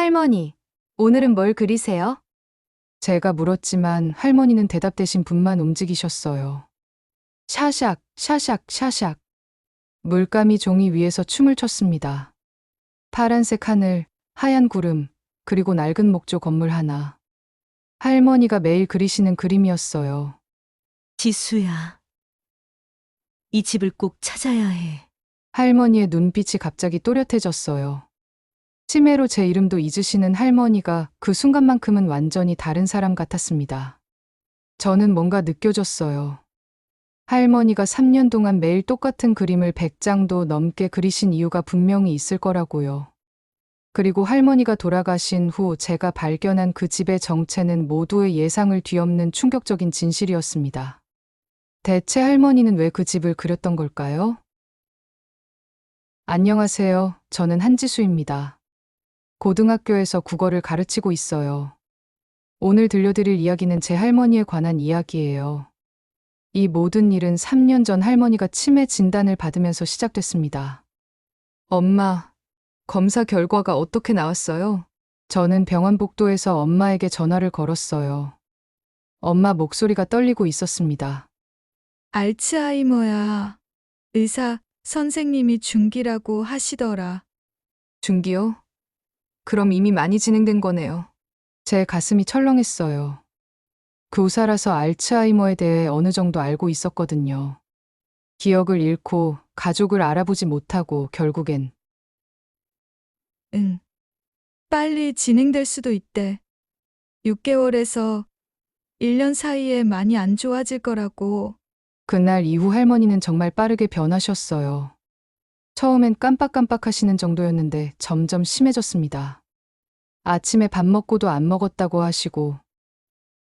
할머니, 오늘은 뭘 그리세요? 제가 물었지만 할머니는 대답 대신 붓만 움직이셨어요. 샤샥, 샤샥, 샤샥. 물감이 종이 위에서 춤을 췄습니다. 파란색 하늘, 하얀 구름, 그리고 낡은 목조 건물 하나. 할머니가 매일 그리시는 그림이었어요. 지수야, 이 집을 꼭 찾아야 해. 할머니의 눈빛이 갑자기 또렷해졌어요. 치매로 제 이름도 잊으시는 할머니가 그 순간만큼은 완전히 다른 사람 같았습니다. 저는 뭔가 느껴졌어요. 할머니가 3년 동안 매일 똑같은 그림을 100장도 넘게 그리신 이유가 분명히 있을 거라고요. 그리고 할머니가 돌아가신 후 제가 발견한 그 집의 정체는 모두의 예상을 뒤엎는 충격적인 진실이었습니다. 대체 할머니는 왜 그 집을 그렸던 걸까요? 안녕하세요. 저는 한지수입니다. 고등학교에서 국어를 가르치고 있어요. 오늘 들려드릴 이야기는 제 할머니에 관한 이야기예요. 이 모든 일은 3년 전 할머니가 치매 진단을 받으면서 시작됐습니다. 엄마, 검사 결과가 어떻게 나왔어요? 저는 병원 복도에서 엄마에게 전화를 걸었어요. 엄마 목소리가 떨리고 있었습니다. 알츠하이머야. 의사 선생님이 중기라고 하시더라. 중기요? 그럼 이미 많이 진행된 거네요. 제 가슴이 철렁했어요. 교사라서 알츠하이머에 대해 어느 정도 알고 있었거든요. 기억을 잃고 가족을 알아보지 못하고 결국엔 응. 빨리 진행될 수도 있대. 6개월에서 1년 사이에 많이 안 좋아질 거라고. 그날 이후 할머니는 정말 빠르게 변하셨어요. 처음엔 깜빡깜빡 하시는 정도였는데 점점 심해졌습니다. 아침에 밥 먹고도 안 먹었다고 하시고,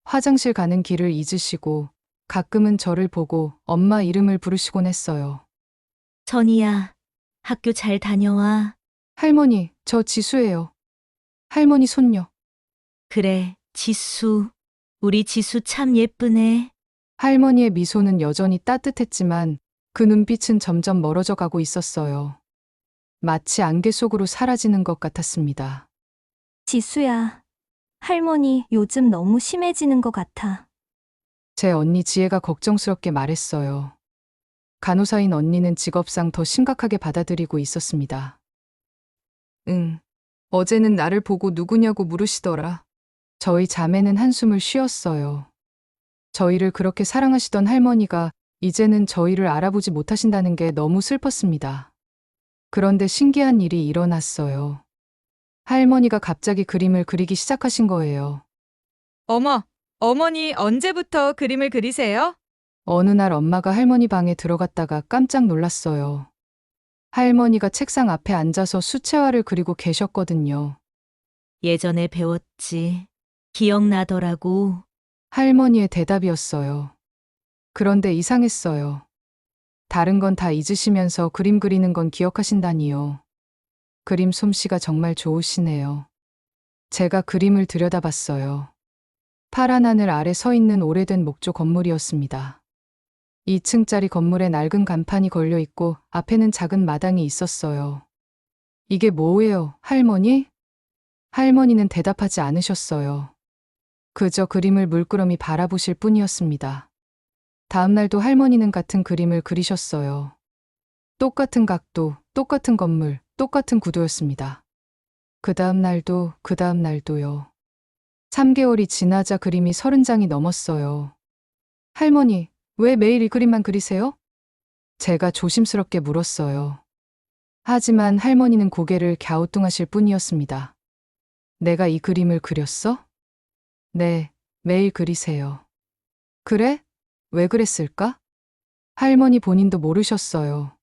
화장실 가는 길을 잊으시고, 가끔은 저를 보고 엄마 이름을 부르시곤 했어요. 선이야, 학교 잘 다녀와. 할머니, 저 지수예요. 할머니 손녀. 그래, 지수. 우리 지수 참 예쁘네. 할머니의 미소는 여전히 따뜻했지만 그 눈빛은 점점 멀어져 가고 있었어요. 마치 안개 속으로 사라지는 것 같았습니다. 지수야, 할머니 요즘 너무 심해지는 것 같아. 제 언니 지혜가 걱정스럽게 말했어요. 간호사인 언니는 직업상 더 심각하게 받아들이고 있었습니다. 응, 어제는 나를 보고 누구냐고 물으시더라. 저희 자매는 한숨을 쉬었어요. 저희를 그렇게 사랑하시던 할머니가 이제는 저희를 알아보지 못하신다는 게 너무 슬펐습니다. 그런데 신기한 일이 일어났어요. 할머니가 갑자기 그림을 그리기 시작하신 거예요. 어머, 어머니 언제부터 그림을 그리세요? 어느 날 엄마가 할머니 방에 들어갔다가 깜짝 놀랐어요. 할머니가 책상 앞에 앉아서 수채화를 그리고 계셨거든요. 예전에 배웠지. 기억나더라고. 할머니의 대답이었어요. 그런데 이상했어요. 다른 건 다 잊으시면서 그림 그리는 건 기억하신다니요. 그림 솜씨가 정말 좋으시네요. 제가 그림을 들여다봤어요. 파란 하늘 아래 서 있는 오래된 목조 건물이었습니다. 2층짜리 건물에 낡은 간판이 걸려 있고 앞에는 작은 마당이 있었어요. 이게 뭐예요, 할머니? 할머니는 대답하지 않으셨어요. 그저 그림을 물끄러미 바라보실 뿐이었습니다. 다음 날도 할머니는 같은 그림을 그리셨어요. 똑같은 각도, 똑같은 건물, 똑같은 구도였습니다. 그 다음 날도요. 3개월이 지나자 그림이 30장이 넘었어요. 할머니, 왜 매일 이 그림만 그리세요? 제가 조심스럽게 물었어요. 하지만 할머니는 고개를 갸우뚱하실 뿐이었습니다. 내가 이 그림을 그렸어? 네, 매일 그리세요. 그래? 왜 그랬을까? 할머니 본인도 모르셨어요.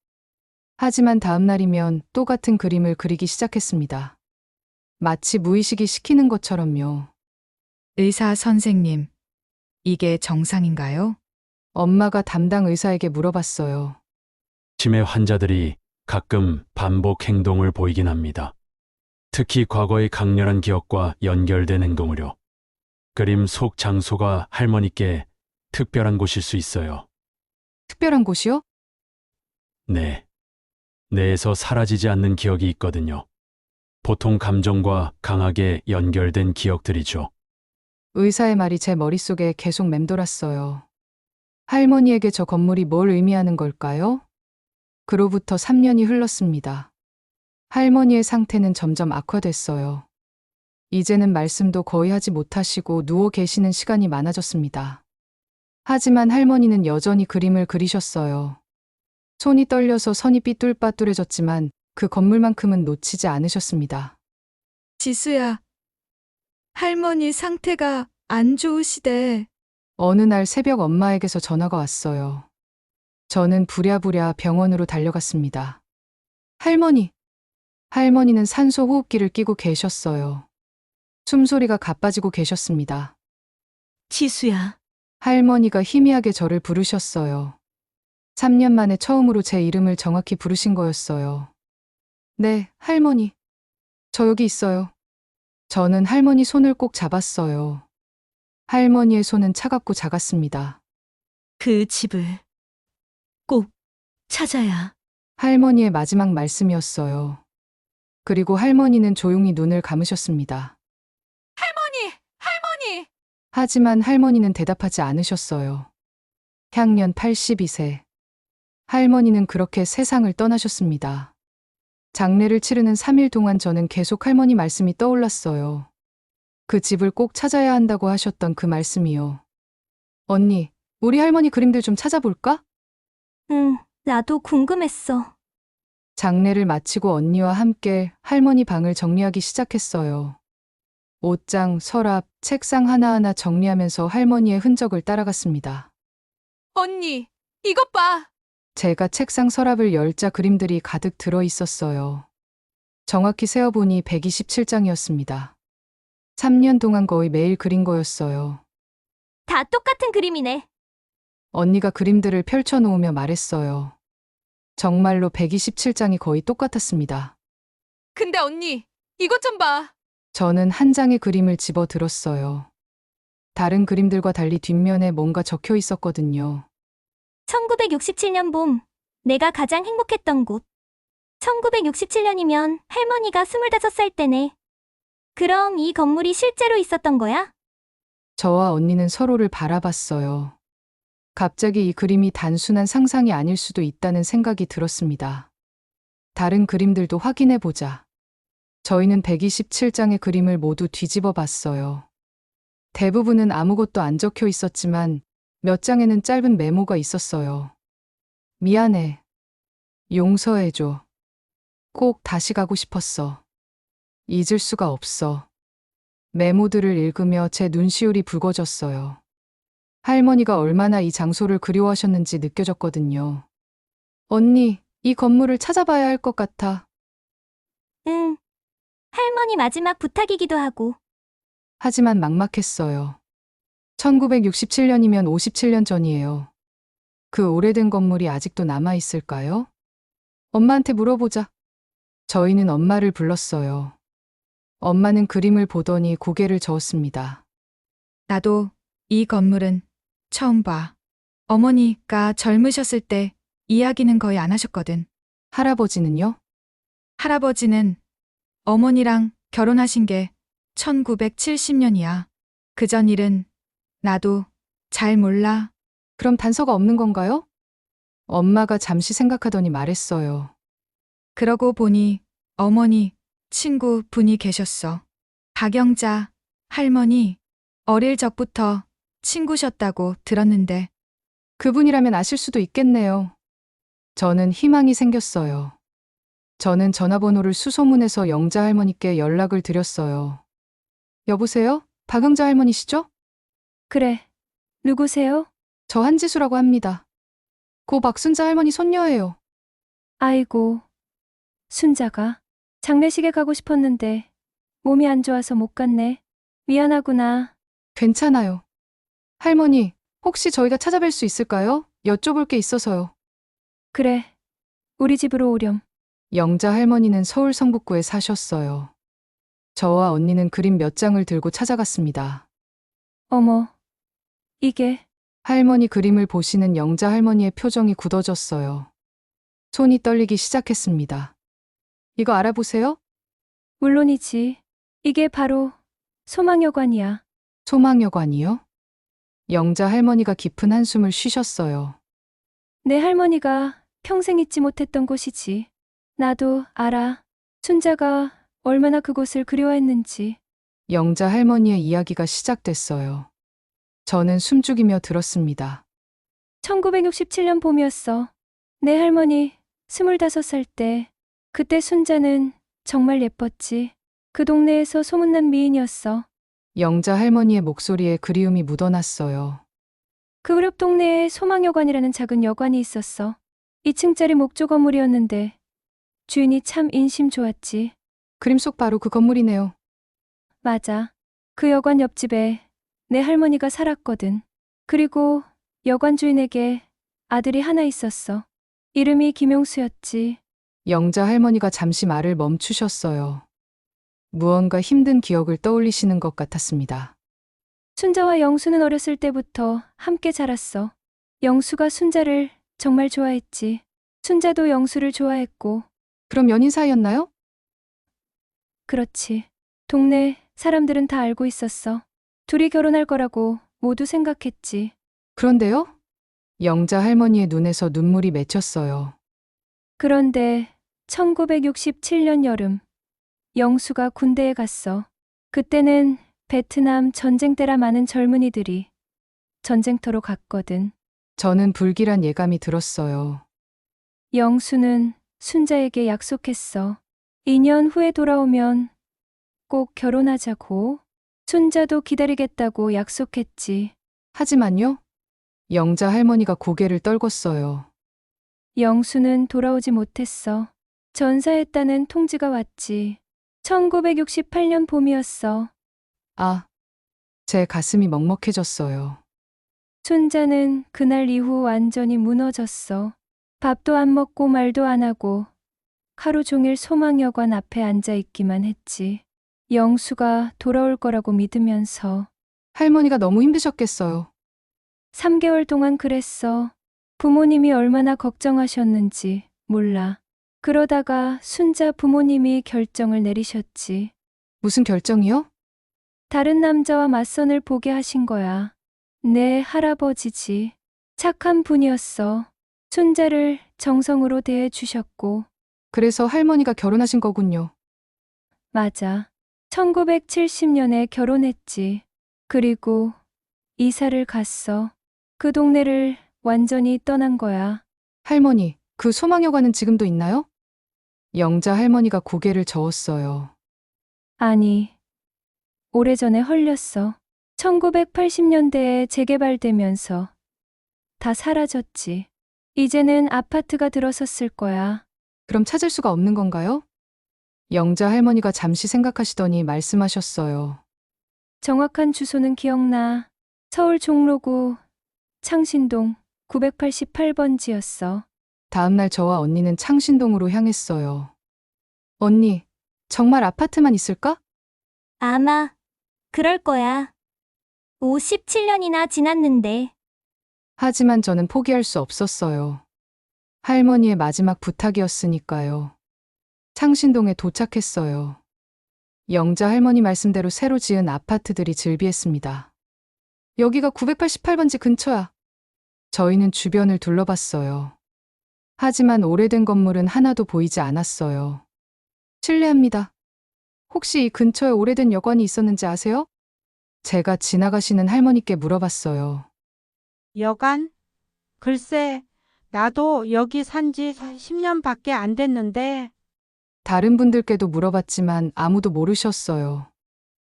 하지만 다음 날이면 또 같은 그림을 그리기 시작했습니다. 마치 무의식이 시키는 것처럼요. 의사 선생님, 이게 정상인가요? 엄마가 담당 의사에게 물어봤어요. 치매 환자들이 가끔 반복 행동을 보이긴 합니다. 특히 과거의 강렬한 기억과 연결된 행동으로. 그림 속 장소가 할머니께 특별한 곳일 수 있어요. 특별한 곳이요? 네. 뇌에서 사라지지 않는 기억이 있거든요. 보통 감정과 강하게 연결된 기억들이죠. 의사의 말이 제 머릿속에 계속 맴돌았어요. 할머니에게 저 건물이 뭘 의미하는 걸까요? 그로부터 3년이 흘렀습니다. 할머니의 상태는 점점 악화됐어요. 이제는 말씀도 거의 하지 못하시고 누워 계시는 시간이 많아졌습니다. 하지만 할머니는 여전히 그림을 그리셨어요. 손이 떨려서 선이 삐뚤빠뚤해졌지만 그 건물만큼은 놓치지 않으셨습니다. 지수야, 할머니 상태가 안 좋으시대. 어느 날 새벽 엄마에게서 전화가 왔어요. 저는 부랴부랴 병원으로 달려갔습니다. 할머니! 할머니는 산소 호흡기를 끼고 계셨어요. 숨소리가 가빠지고 계셨습니다. 지수야, 할머니가 희미하게 저를 부르셨어요. 3년 만에 처음으로 제 이름을 정확히 부르신 거였어요. 네, 할머니. 저 여기 있어요. 저는 할머니 손을 꼭 잡았어요. 할머니의 손은 차갑고 작았습니다. 그 집을 꼭 찾아야. 할머니의 마지막 말씀이었어요. 그리고 할머니는 조용히 눈을 감으셨습니다. 할머니! 하지만 할머니는 대답하지 않으셨어요. 향년 82세. 할머니는 그렇게 세상을 떠나셨습니다. 장례를 치르는 3일 동안 저는 계속 할머니 말씀이 떠올랐어요. 그 집을 꼭 찾아야 한다고 하셨던 그 말씀이요. 언니, 우리 할머니 그림들 좀 찾아볼까? 응, 나도 궁금했어. 장례를 마치고 언니와 함께 할머니 방을 정리하기 시작했어요. 옷장, 서랍, 책상 하나하나 정리하면서 할머니의 흔적을 따라갔습니다. 언니, 이것 봐! 제가 책상 서랍을 열자 그림들이 가득 들어 있었어요. 정확히 세어보니 127장이었습니다. 3년 동안 거의 매일 그린 거였어요. 다 똑같은 그림이네. 언니가 그림들을 펼쳐놓으며 말했어요. 정말로 127장이 거의 똑같았습니다. 근데 언니, 이것 좀 봐! 저는 한 장의 그림을 집어 들었어요. 다른 그림들과 달리 뒷면에 뭔가 적혀 있었거든요. 1967년 봄, 내가 가장 행복했던 곳. 1967년이면 할머니가 25살 때네. 그럼 이 건물이 실제로 있었던 거야? 저와 언니는 서로를 바라봤어요. 갑자기 이 그림이 단순한 상상이 아닐 수도 있다는 생각이 들었습니다. 다른 그림들도 확인해 보자. 저희는 127장의 그림을 모두 뒤집어 봤어요. 대부분은 아무것도 안 적혀 있었지만 몇 장에는 짧은 메모가 있었어요. 미안해. 용서해줘. 꼭 다시 가고 싶었어. 잊을 수가 없어. 메모들을 읽으며 제 눈시울이 붉어졌어요. 할머니가 얼마나 이 장소를 그리워하셨는지 느껴졌거든요. 언니, 이 건물을 찾아봐야 할 것 같아. 응. 할머니 마지막 부탁이기도 하고. 하지만 막막했어요. 1967년이면 57년 전이에요. 그 오래된 건물이 아직도 남아있을까요? 엄마한테 물어보자. 저희는 엄마를 불렀어요. 엄마는 그림을 보더니 고개를 저었습니다. 나도 이 건물은 처음 봐. 어머니가 젊으셨을 때 이야기는 거의 안 하셨거든. 할아버지는요? 할아버지는 어머니랑 결혼하신 게 1970년이야. 그전 일은 나도 잘 몰라. 그럼 단서가 없는 건가요? 엄마가 잠시 생각하더니 말했어요. 그러고 보니 어머니 친구 분이 계셨어. 박영자 할머니 어릴 적부터 친구셨다고 들었는데 그분이라면 아실 수도 있겠네요. 저는 희망이 생겼어요. 저는 전화번호를 수소문해서 영자 할머니께 연락을 드렸어요. 여보세요? 박영자 할머니시죠? 그래. 누구세요? 저 한지수라고 합니다. 고 박순자 할머니 손녀예요. 아이고, 순자가 장례식에 가고 싶었는데 몸이 안 좋아서 못 갔네. 미안하구나. 괜찮아요. 할머니, 혹시 저희가 찾아뵐 수 있을까요? 여쭤볼 게 있어서요. 그래, 우리 집으로 오렴. 영자 할머니는 서울 성북구에 사셨어요. 저와 언니는 그림 몇 장을 들고 찾아갔습니다. 어머, 이게 할머니 그림을 보시는 영자 할머니의 표정이 굳어졌어요. 손이 떨리기 시작했습니다. 이거 알아보세요? 물론이지. 이게 바로 소망여관이야. 소망여관이요? 영자 할머니가 깊은 한숨을 쉬셨어요. 내 할머니가 평생 잊지 못했던 곳이지. 나도 알아. 순자가 얼마나 그곳을 그리워했는지. 영자 할머니의 이야기가 시작됐어요. 저는 숨죽이며 들었습니다. 1967년 봄이었어. 내 할머니 25살 때. 그때 순자는 정말 예뻤지. 그 동네에서 소문난 미인이었어. 영자 할머니의 목소리에 그리움이 묻어났어요. 그 무렵 동네에 소망여관이라는 작은 여관이 있었어. 2층짜리 목조 건물이었는데 주인이 참 인심 좋았지. 그림 속 바로 그 건물이네요. 맞아. 그 여관 옆집에 내 할머니가 살았거든. 그리고 여관 주인에게 아들이 하나 있었어. 이름이 김용수였지. 영자 할머니가 잠시 말을 멈추셨어요. 무언가 힘든 기억을 떠올리시는 것 같았습니다. 순자와 영수는 어렸을 때부터 함께 자랐어. 영수가 순자를 정말 좋아했지. 순자도 영수를 좋아했고. 그럼 연인 사이였나요? 그렇지. 동네 사람들은 다 알고 있었어. 둘이 결혼할 거라고 모두 생각했지. 그런데요? 영자 할머니의 눈에서 눈물이 맺혔어요. 그런데 1967년 여름, 영수가 군대에 갔어. 그때는 베트남 전쟁 때라 많은 젊은이들이 전쟁터로 갔거든. 저는 불길한 예감이 들었어요. 영수는 순자에게 약속했어. 2년 후에 돌아오면 꼭 결혼하자고. 순자도 기다리겠다고 약속했지. 하지만요? 영자 할머니가 고개를 떨궜어요. 영수는 돌아오지 못했어. 전사했다는 통지가 왔지. 1968년 봄이었어. 아, 제 가슴이 먹먹해졌어요. 순자는 그날 이후 완전히 무너졌어. 밥도 안 먹고 말도 안 하고 하루 종일 소망여관 앞에 앉아 있기만 했지. 영수가 돌아올 거라고 믿으면서. 할머니가 너무 힘드셨겠어요. 3개월 동안 그랬어. 부모님이 얼마나 걱정하셨는지 몰라. 그러다가 순자 부모님이 결정을 내리셨지. 무슨 결정이요? 다른 남자와 맞선을 보게 하신 거야. 내 할아버지지. 착한 분이었어. 순자를 정성으로 대해 주셨고. 그래서 할머니가 결혼하신 거군요. 맞아. 1970년에 결혼했지. 그리고 이사를 갔어. 그 동네를 완전히 떠난 거야. 할머니, 그 소망여관은 지금도 있나요? 영자 할머니가 고개를 저었어요. 아니, 오래전에 헐렸어. 1980년대에 재개발되면서 다 사라졌지. 이제는 아파트가 들어섰을 거야. 그럼 찾을 수가 없는 건가요? 영자 할머니가 잠시 생각하시더니 말씀하셨어요. 정확한 주소는 기억나. 서울 종로구 창신동 988번지였어. 다음날 저와 언니는 창신동으로 향했어요. 언니, 정말 아파트만 있을까? 아마 그럴 거야. 57년이나 지났는데. 하지만 저는 포기할 수 없었어요. 할머니의 마지막 부탁이었으니까요. 창신동에 도착했어요. 영자 할머니 말씀대로 새로 지은 아파트들이 즐비했습니다. 여기가 988번지 근처야. 저희는 주변을 둘러봤어요. 하지만 오래된 건물은 하나도 보이지 않았어요. 실례합니다. 혹시 이 근처에 오래된 여관이 있었는지 아세요? 제가 지나가시는 할머니께 물어봤어요. 여관? 글쎄, 나도 여기 산지 10년밖에 안 됐는데. 다른 분들께도 물어봤지만 아무도 모르셨어요.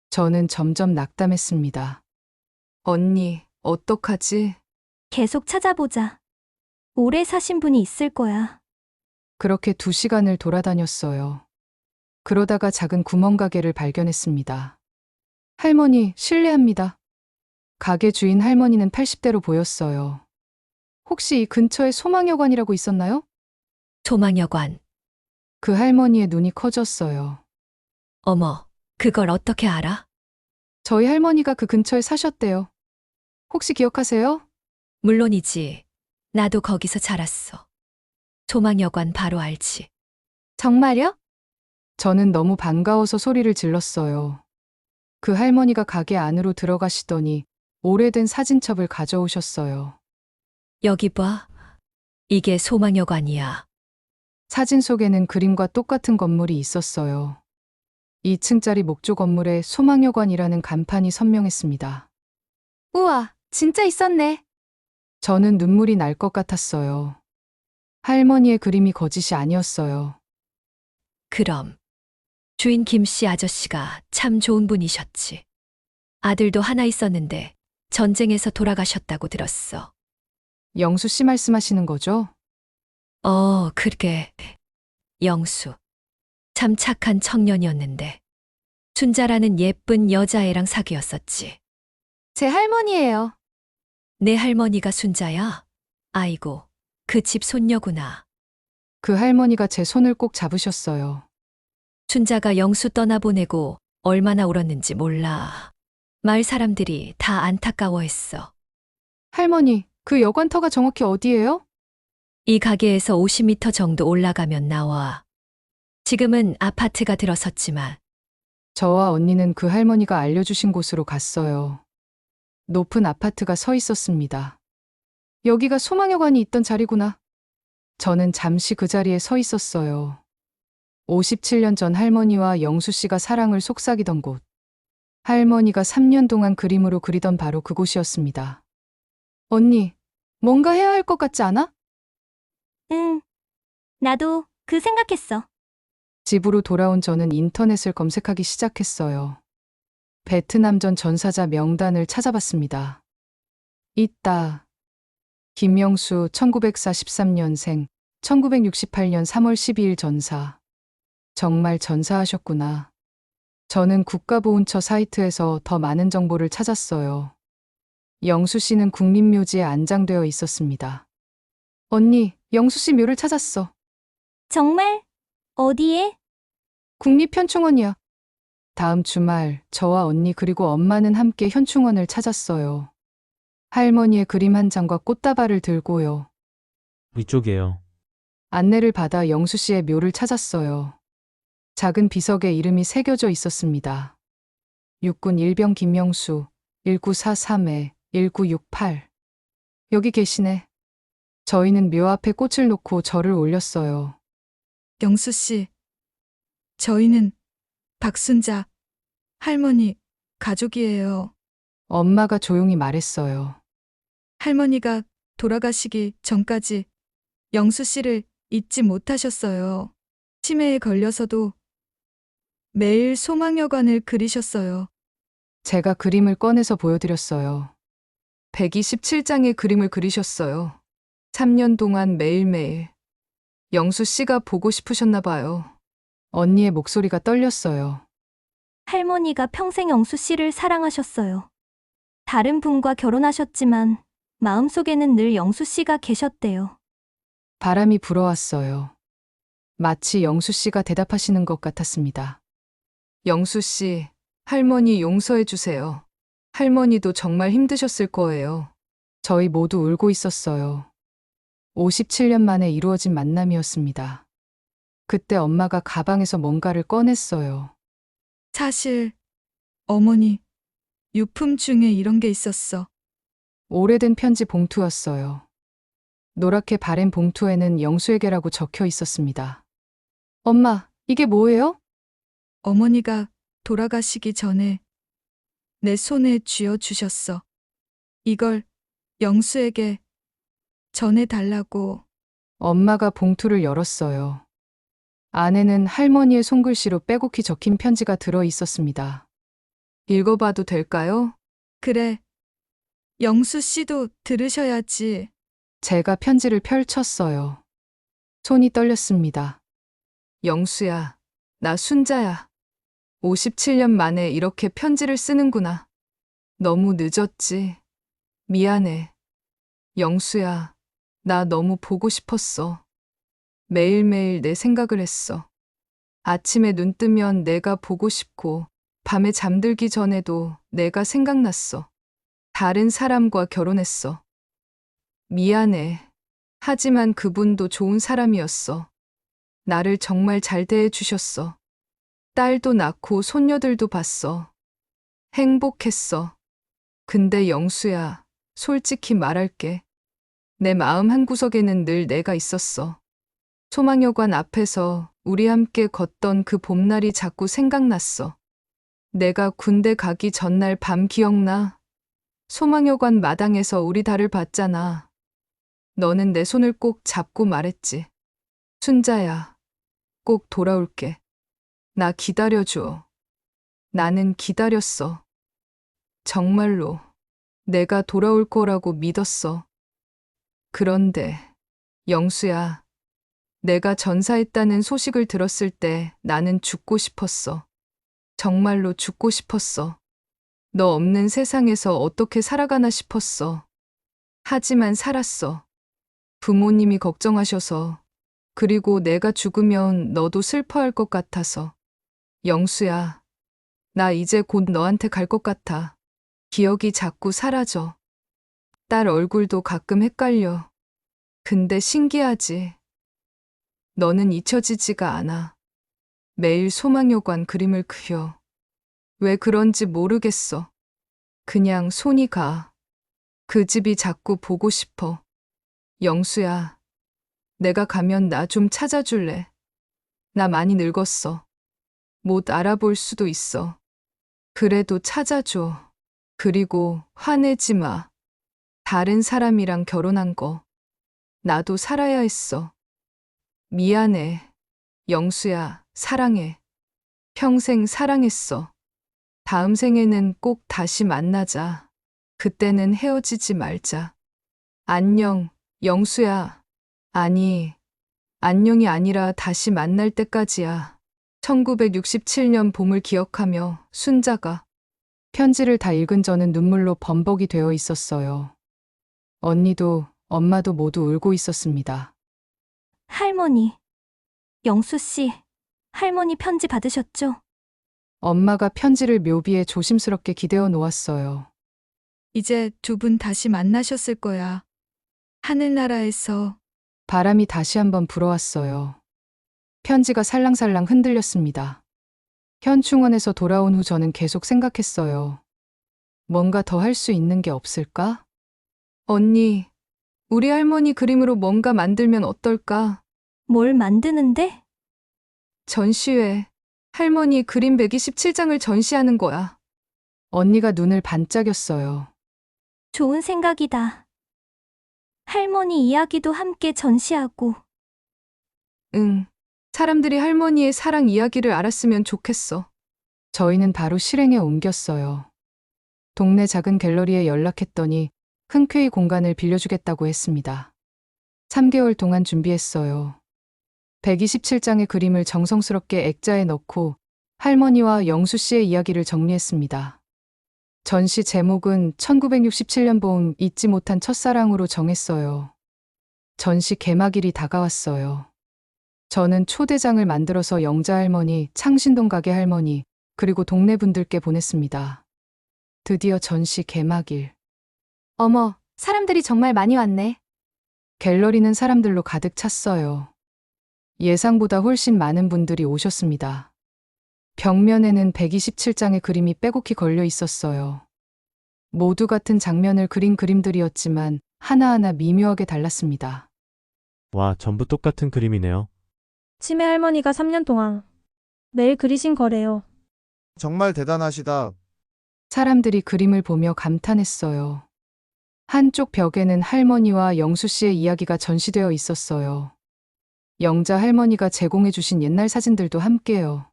저는 점점 낙담했습니다. 언니, 어떡하지? 계속 찾아보자. 오래 사신 분이 있을 거야. 그렇게 2시간을 돌아다녔어요. 그러다가 작은 구멍가게를 발견했습니다. 할머니, 실례합니다. 가게 주인 할머니는 80대로 보였어요. 혹시 이 근처에 소망여관이라고 있었나요? 소망여관. 그 할머니의 눈이 커졌어요. 어머, 그걸 어떻게 알아? 저희 할머니가 그 근처에 사셨대요. 혹시 기억하세요? 물론이지. 나도 거기서 자랐어. 소망여관 바로 알지. 정말요? 저는 너무 반가워서 소리를 질렀어요. 그 할머니가 가게 안으로 들어가시더니 오래된 사진첩을 가져오셨어요. 여기 봐. 이게 소망여관이야. 사진 속에는 그림과 똑같은 건물이 있었어요. 2층짜리 목조 건물에 소망여관이라는 간판이 선명했습니다. 우와, 진짜 있었네. 저는 눈물이 날 것 같았어요. 할머니의 그림이 거짓이 아니었어요. 그럼 주인 김씨 아저씨가 참 좋은 분이셨지. 아들도 하나 있었는데 전쟁에서 돌아가셨다고 들었어. 영수 씨 말씀하시는 거죠? 그게 영수. 참 착한 청년이었는데 순자라는 예쁜 여자애랑 사귀었었지. 제 할머니예요. 내 할머니가 순자야? 아이고, 그 집 손녀구나. 그 할머니가 제 손을 꼭 잡으셨어요. 순자가 영수 떠나보내고 얼마나 울었는지 몰라. 마을 사람들이 다 안타까워했어. 할머니, 그 여관터가 정확히 어디예요? 이 가게에서 50m 정도 올라가면 나와. 지금은 아파트가 들어섰지만 저와 언니는 그 할머니가 알려주신 곳으로 갔어요. 높은 아파트가 서 있었습니다. 여기가 소망여관이 있던 자리구나. 저는 잠시 그 자리에 서 있었어요. 57년 전 할머니와 영수 씨가 사랑을 속삭이던 곳. 할머니가 3년 동안 그림으로 그리던 바로 그곳이었습니다. 언니, 뭔가 해야 할 것 같지 않아? 응. 나도 그 생각했어. 집으로 돌아온 저는 인터넷을 검색하기 시작했어요. 베트남전 전사자 명단을 찾아봤습니다. 있다. 김영수 1943년생, 1968년 3월 12일 전사. 정말 전사하셨구나. 저는 국가보훈처 사이트에서 더 많은 정보를 찾았어요. 영수 씨는 국립묘지에 안장되어 있었습니다. 언니, 영수 씨 묘를 찾았어. 정말? 어디에? 국립현충원이야. 다음 주말 저와 언니 그리고 엄마는 함께 현충원을 찾았어요. 할머니의 그림 한 장과 꽃다발을 들고요. 위쪽이에요. 안내를 받아 영수 씨의 묘를 찾았어요. 작은 비석에 이름이 새겨져 있었습니다. 육군 일병 김영수 1943에 1968. 여기 계시네. 저희는 묘 앞에 꽃을 놓고 절을 올렸어요. 영수 씨, 저희는 박순자 할머니 가족이에요. 엄마가 조용히 말했어요. 할머니가 돌아가시기 전까지 영수 씨를 잊지 못하셨어요. 치매에 걸려서도 매일 소망여관을 그리셨어요. 제가 그림을 꺼내서 보여드렸어요. 127장의 그림을 그리셨어요. 3년 동안 매일매일. 영수 씨가 보고 싶으셨나 봐요. 언니의 목소리가 떨렸어요. 할머니가 평생 영수 씨를 사랑하셨어요. 다른 분과 결혼하셨지만 마음속에는 늘 영수 씨가 계셨대요. 바람이 불어왔어요. 마치 영수 씨가 대답하시는 것 같았습니다. 영수 씨, 할머니 용서해 주세요. 할머니도 정말 힘드셨을 거예요. 저희 모두 울고 있었어요. 57년 만에 이루어진 만남이었습니다. 그때 엄마가 가방에서 뭔가를 꺼냈어요. 사실 어머니 유품 중에 이런 게 있었어. 오래된 편지 봉투였어요. 노랗게 바랜 봉투에는 영수에게라고 적혀 있었습니다. 엄마, 이게 뭐예요? 어머니가 돌아가시기 전에 내 손에 쥐어 주셨어. 이걸 영수에게 전해달라고. 엄마가 봉투를 열었어요. 안에는 할머니의 손글씨로 빼곡히 적힌 편지가 들어 있었습니다. 읽어봐도 될까요? 그래. 영수 씨도 들으셔야지. 제가 편지를 펼쳤어요. 손이 떨렸습니다. 영수야, 나 순자야. 57년 만에 이렇게 편지를 쓰는구나. 너무 늦었지. 미안해. 영수야, 나 너무 보고 싶었어. 매일매일 내 생각을 했어. 아침에 눈 뜨면 내가 보고 싶고, 밤에 잠들기 전에도 내가 생각났어. 다른 사람과 결혼했어. 미안해. 하지만 그분도 좋은 사람이었어. 나를 정말 잘 대해 주셨어. 딸도 낳고 손녀들도 봤어. 행복했어. 근데 영수야, 솔직히 말할게. 내 마음 한구석에는 늘 내가 있었어. 소망여관 앞에서 우리 함께 걷던 그 봄날이 자꾸 생각났어. 내가 군대 가기 전날 밤 기억나? 소망여관 마당에서 우리 달을 봤잖아. 너는 내 손을 꼭 잡고 말했지. 순자야, 꼭 돌아올게. 나 기다려줘. 나는 기다렸어. 정말로 내가 돌아올 거라고 믿었어. 그런데 영수야, 내가 전사했다는 소식을 들었을 때 나는 죽고 싶었어. 정말로 죽고 싶었어. 너 없는 세상에서 어떻게 살아가나 싶었어. 하지만 살았어. 부모님이 걱정하셔서, 그리고 내가 죽으면 너도 슬퍼할 것 같아서. 영수야, 나 이제 곧 너한테 갈 것 같아. 기억이 자꾸 사라져. 딸 얼굴도 가끔 헷갈려. 근데 신기하지. 너는 잊혀지지가 않아. 매일 소망여관 그림을 그려. 왜 그런지 모르겠어. 그냥 손이 가. 그 집이 자꾸 보고 싶어. 영수야, 내가 가면 나 좀 찾아줄래? 나 많이 늙었어. 못 알아볼 수도 있어. 그래도 찾아줘. 그리고 화내지 마. 다른 사람이랑 결혼한 거. 나도 살아야 했어. 미안해. 영수야, 사랑해. 평생 사랑했어. 다음 생에는 꼭 다시 만나자. 그때는 헤어지지 말자. 안녕, 영수야. 아니, 안녕이 아니라 다시 만날 때까지야. 1967년 봄을 기억하며 순자가 편지를 다 읽은 저는 눈물로 범벅이 되어 있었어요. 언니도 엄마도 모두 울고 있었습니다. 할머니. 영수 씨, 할머니 편지 받으셨죠? 엄마가 편지를 묘비에 조심스럽게 기대어 놓았어요. 이제 두 분 다시 만나셨을 거야. 하늘나라에서. 바람이 다시 한번 불어왔어요. 편지가 살랑살랑 흔들렸습니다. 현충원에서 돌아온 후 저는 계속 생각했어요. 뭔가 더 할 수 있는 게 없을까? 언니, 우리 할머니 그림으로 뭔가 만들면 어떨까? 뭘 만드는데? 전시회. 할머니 그림 127장을 전시하는 거야. 언니가 눈을 반짝였어요. 좋은 생각이다. 할머니 이야기도 함께 전시하고. 응. 사람들이 할머니의 사랑 이야기를 알았으면 좋겠어. 저희는 바로 실행에 옮겼어요. 동네 작은 갤러리에 연락했더니 흔쾌히 공간을 빌려주겠다고 했습니다. 3개월 동안 준비했어요. 127장의 그림을 정성스럽게 액자에 넣고 할머니와 영수 씨의 이야기를 정리했습니다. 전시 제목은 1967년 봄 잊지 못한 첫사랑으로 정했어요. 전시 개막일이 다가왔어요. 저는 초대장을 만들어서 영자 할머니, 창신동 가게 할머니, 그리고 동네 분들께 보냈습니다. 드디어 전시 개막일. 어머, 사람들이 정말 많이 왔네. 갤러리는 사람들로 가득 찼어요. 예상보다 훨씬 많은 분들이 오셨습니다. 벽면에는 127장의 그림이 빼곡히 걸려 있었어요. 모두 같은 장면을 그린 그림들이었지만 하나하나 미묘하게 달랐습니다. 와, 전부 똑같은 그림이네요. 치매 할머니가 3년 동안 매일 그리신 거래요. 정말 대단하시다. 사람들이 그림을 보며 감탄했어요. 한쪽 벽에는 할머니와 영수 씨의 이야기가 전시되어 있었어요. 영자 할머니가 제공해 주신 옛날 사진들도 함께요.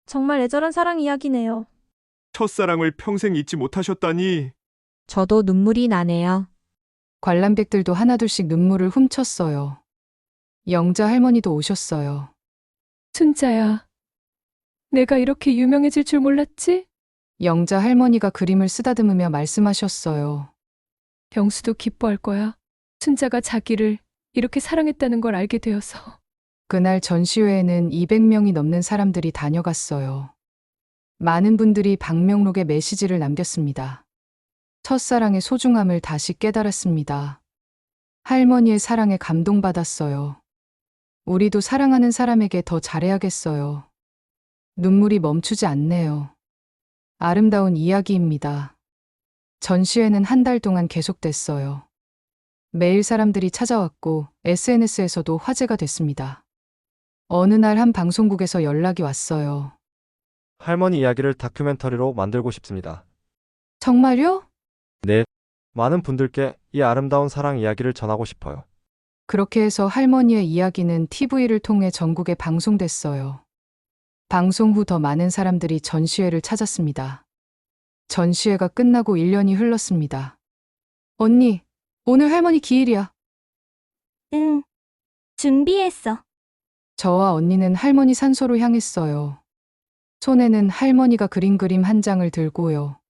정말 애절한 사랑 이야기네요. 첫사랑을 평생 잊지 못하셨다니. 저도 눈물이 나네요. 관람객들도 하나둘씩 눈물을 훔쳤어요. 영자 할머니도 오셨어요. 순자야, 내가 이렇게 유명해질 줄 몰랐지? 영자 할머니가 그림을 쓰다듬으며 말씀하셨어요. 영수도 기뻐할 거야. 순자가 자기를 이렇게 사랑했다는 걸 알게 되어서. 그날 전시회에는 200명이 넘는 사람들이 다녀갔어요. 많은 분들이 방명록에 메시지를 남겼습니다. 첫사랑의 소중함을 다시 깨달았습니다. 할머니의 사랑에 감동받았어요. 우리도 사랑하는 사람에게 더 잘해야겠어요. 눈물이 멈추지 않네요. 아름다운 이야기입니다. 전시회는 한 달 동안 계속됐어요. 매일 사람들이 찾아왔고 SNS에서도 화제가 됐습니다. 어느 날 한 방송국에서 연락이 왔어요. 할머니 이야기를 다큐멘터리로 만들고 싶습니다. 정말요? 네. 많은 분들께 이 아름다운 사랑 이야기를 전하고 싶어요. 그렇게 해서 할머니의 이야기는 TV를 통해 전국에 방송됐어요. 방송 후 더 많은 사람들이 전시회를 찾았습니다. 전시회가 끝나고 1년이 흘렀습니다. 언니, 오늘 할머니 기일이야. 응. 준비했어. 저와 언니는 할머니 산소로 향했어요. 손에는 할머니가 그린 그림 한 장을 들고요.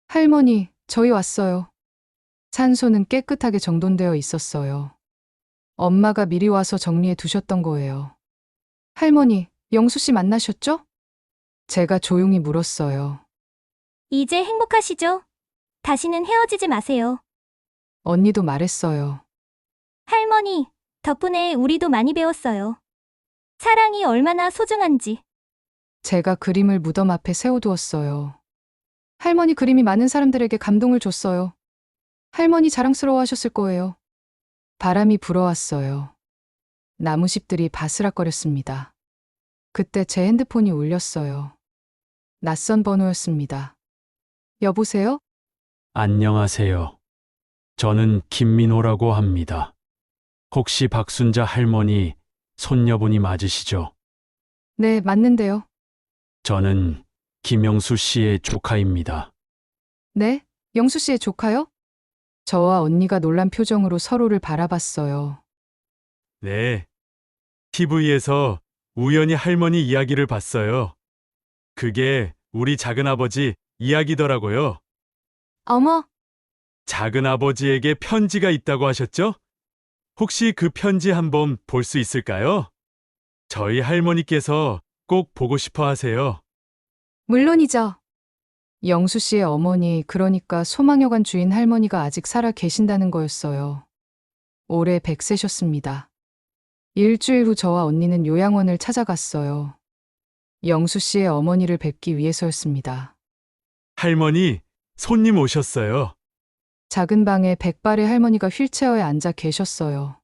할머니, 저희 왔어요. 산소는 깨끗하게 정돈되어 있었어요. 엄마가 미리 와서 정리해 두셨던 거예요. 할머니, 영수 씨 만나셨죠? 제가 조용히 물었어요. 이제 행복하시죠? 다시는 헤어지지 마세요. 언니도 말했어요. 할머니, 덕분에 우리도 많이 배웠어요. 사랑이 얼마나 소중한지. 제가 그림을 무덤 앞에 세워두었어요. 할머니 그림이 많은 사람들에게 감동을 줬어요. 할머니 자랑스러워하셨을 거예요. 바람이 불어왔어요. 나무잎들이 바스락거렸습니다. 그때 제 핸드폰이 울렸어요. 낯선 번호였습니다. 여보세요? 안녕하세요. 저는 김민호라고 합니다. 혹시 박순자 할머니 손녀분이 맞으시죠? 네, 맞는데요. 저는 김영수 씨의 조카입니다. 네? 영수 씨의 조카요? 저와 언니가 놀란 표정으로 서로를 바라봤어요. 네. TV에서 우연히 할머니 이야기를 봤어요. 그게 우리 작은아버지 이야기더라고요. 어머, 작은아버지에게 편지가 있다고 하셨죠? 혹시 그 편지 한번 볼 수 있을까요? 저희 할머니께서 꼭 보고 싶어 하세요. 물론이죠. 영수 씨의 어머니, 그러니까 소망여관 주인 할머니가 아직 살아 계신다는 거였어요. 올해 100세셨습니다. 일주일 후 저와 언니는 요양원을 찾아갔어요. 영수 씨의 어머니를 뵙기 위해서였습니다. 할머니, 손님 오셨어요. 작은 방에 백발의 할머니가 휠체어에 앉아 계셨어요.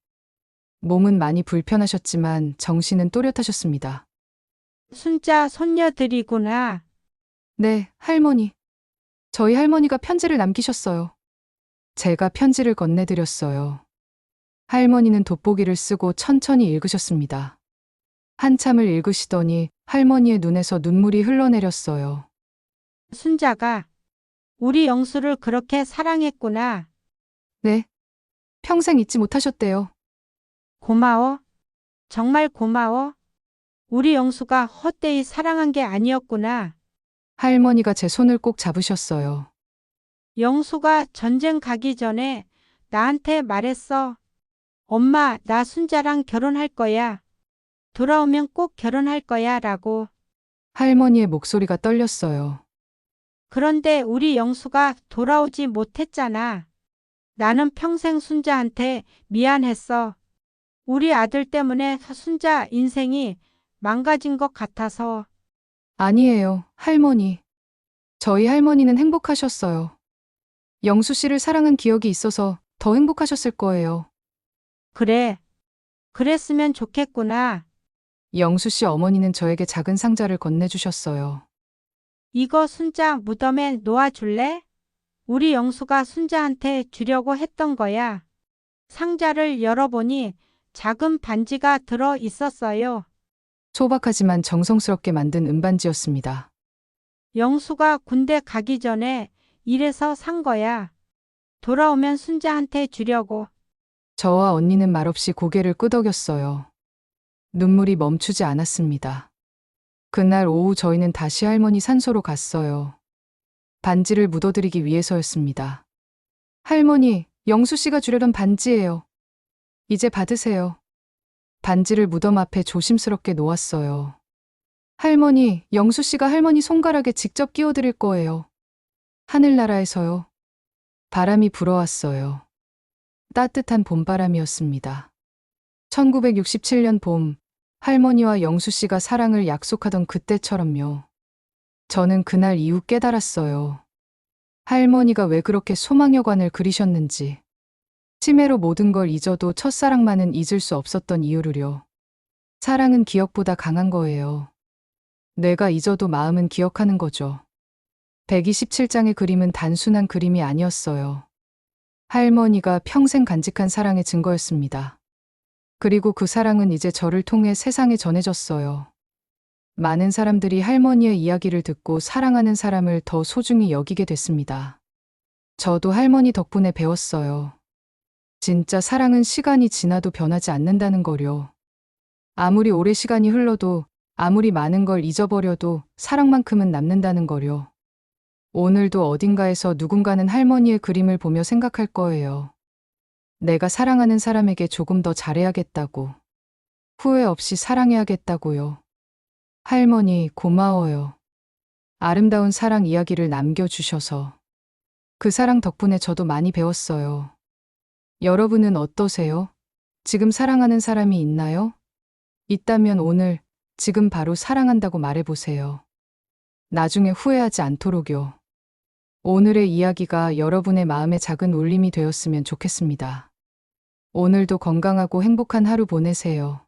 몸은 많이 불편하셨지만 정신은 또렷하셨습니다. 순자 손녀들이구나. 네, 할머니. 저희 할머니가 편지를 남기셨어요. 제가 편지를 건네드렸어요. 할머니는 돋보기를 쓰고 천천히 읽으셨습니다. 한참을 읽으시더니 할머니의 눈에서 눈물이 흘러내렸어요. 순자가 우리 영수를 그렇게 사랑했구나. 네. 평생 잊지 못하셨대요. 고마워. 정말 고마워. 우리 영수가 헛되이 사랑한 게 아니었구나. 할머니가 제 손을 꼭 잡으셨어요. 영수가 전쟁 가기 전에 나한테 말했어. 엄마, 나 순자랑 결혼할 거야. 돌아오면 꼭 결혼할 거야 라고. 할머니의 목소리가 떨렸어요. 그런데 우리 영수가 돌아오지 못했잖아. 나는 평생 순자한테 미안했어. 우리 아들 때문에 순자 인생이 망가진 것 같아서. 아니에요, 할머니. 저희 할머니는 행복하셨어요. 영수 씨를 사랑한 기억이 있어서 더 행복하셨을 거예요. 그래. 그랬으면 좋겠구나. 영수 씨 어머니는 저에게 작은 상자를 건네주셨어요. 이거 순자 무덤에 놓아줄래? 우리 영수가 순자한테 주려고 했던 거야. 상자를 열어보니 작은 반지가 들어 있었어요. 소박하지만 정성스럽게 만든 은반지였습니다. 영수가 군대 가기 전에 이래서 산 거야. 돌아오면 순자한테 주려고. 저와 언니는 말없이 고개를 끄덕였어요. 눈물이 멈추지 않았습니다. 그날 오후 저희는 다시 할머니 산소로 갔어요. 반지를 묻어드리기 위해서였습니다. 할머니, 영수 씨가 주려던 반지예요. 이제 받으세요. 반지를 무덤 앞에 조심스럽게 놓았어요. 할머니, 영수 씨가 할머니 손가락에 직접 끼워드릴 거예요. 하늘나라에서요. 바람이 불어왔어요. 따뜻한 봄바람이었습니다. 1967년 봄, 할머니와 영수 씨가 사랑을 약속하던 그때처럼요. 저는 그날 이후 깨달았어요. 할머니가 왜 그렇게 소망여관을 그리셨는지. 치매로 모든 걸 잊어도 첫사랑만은 잊을 수 없었던 이유를요. 사랑은 기억보다 강한 거예요. 뇌가 잊어도 마음은 기억하는 거죠. 127장의 그림은 단순한 그림이 아니었어요. 할머니가 평생 간직한 사랑의 증거였습니다. 그리고 그 사랑은 이제 저를 통해 세상에 전해졌어요. 많은 사람들이 할머니의 이야기를 듣고 사랑하는 사람을 더 소중히 여기게 됐습니다. 저도 할머니 덕분에 배웠어요. 진짜 사랑은 시간이 지나도 변하지 않는다는 거요. 아무리 오래 시간이 흘러도, 아무리 많은 걸 잊어버려도 사랑만큼은 남는다는 거요. 오늘도 어딘가에서 누군가는 할머니의 그림을 보며 생각할 거예요. 내가 사랑하는 사람에게 조금 더 잘해야겠다고. 후회 없이 사랑해야겠다고요. 할머니, 고마워요. 아름다운 사랑 이야기를 남겨주셔서. 그 사랑 덕분에 저도 많이 배웠어요. 여러분은 어떠세요? 지금 사랑하는 사람이 있나요? 있다면 오늘, 지금 바로 사랑한다고 말해보세요. 나중에 후회하지 않도록요. 오늘의 이야기가 여러분의 마음에 작은 울림이 되었으면 좋겠습니다. 오늘도 건강하고 행복한 하루 보내세요.